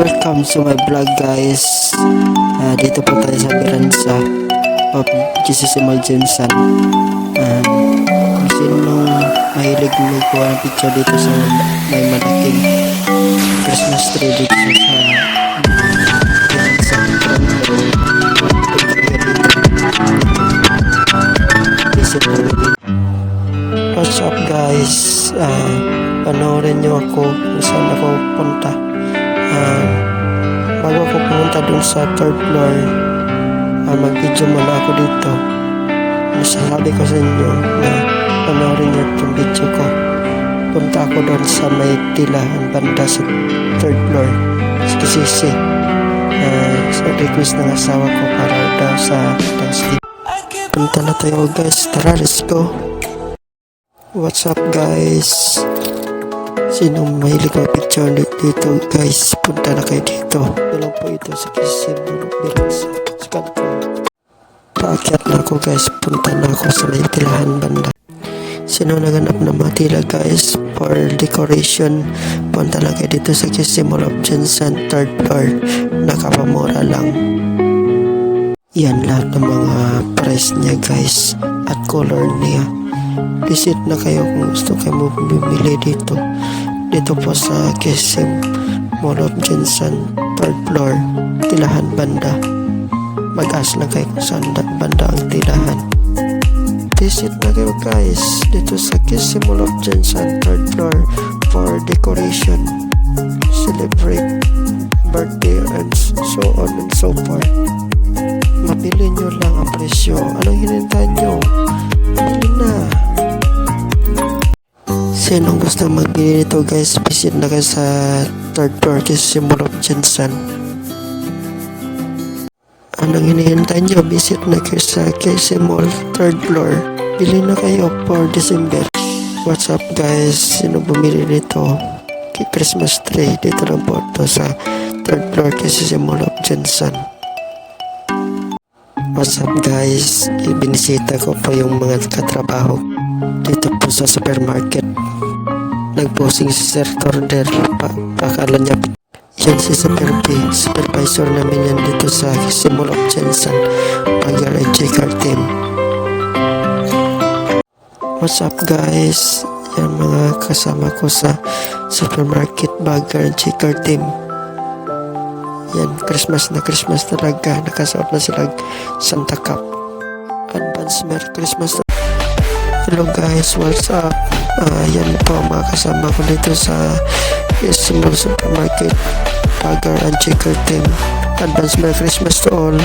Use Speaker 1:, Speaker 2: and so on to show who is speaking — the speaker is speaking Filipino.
Speaker 1: welcome to my vlog guys. Dito po tayo sa Beranza of Jesus Emergency. Kung sino mahilig magkuha ng picture dito sa may malaking Christmas tree dito sa What's up guys? Panoorin nyo ako kung saan ako punta. Bago ako pumunta dun sa third floor, mag-video muna ako dito. Masasabi ko sa inyo na panoorin nyo itong video ko. Punta ako dun sa may tilahan banda sa third floor sa Kisisi. Sa request ng asawa ko para daw sa Thanksgiving. Punta na tayo guys, tara let's go. What's up guys? Sino mahilig mag picture dito guys, punta na kayo dito. Ilang po ito sa Kisisi Beranza sa kanto. Paakyat na ako guys, punta na ako sa may tilahan banda. Sino naganap na matila guys for decoration, punta na kayo dito sa Kisisi Beranza third floor. Nakapamura lang. Yan lahat ng mga price niya guys at color niya. Visit na kayo kung gusto kayo mo bumili dito. Dito po sa Kisisi Beranza third floor, tilahan banda. Mag-ask lang kayo kung saan banda ang tilahan. Visit na kayo guys dito sa Kisisi Beranza third floor for decoration, celebrate birthday and so on and so forth. Mabili nyo lang ang presyo. Anong hinintay nyo? Bili na. Sinong gusto magbili nito guys, visit na kayo sa third floor Kisisi Beranza. Anong hinihintay nyo? Visit na kayo sa Kisisi Mall third floor. Bili na kayo for December. What's up guys? Sino bumili nito? Christmas tree. Dito lang po ito sa third floor Kisisi Beranza. What's up guys? Ibinisita ko po yung mga katrabaho dito po sa supermarket. Nagposing si Sir Torder, pakala niya yan si Super P, supervisor namin yan dito sa Kisisi Beranza, Bagger and Checker team. What's up guys? Yan mga kasama ko sa supermarket Bagger and Checker team. Yan, Christmas na Christmas talaga. Nakasuot na sila Santa Cap. Advance Merry Christmas. Hello guys, what's up? Yan po mga kasama ko dito sa Kisisi Supermarket Bagger and Checker team. Advance Merry Christmas to all.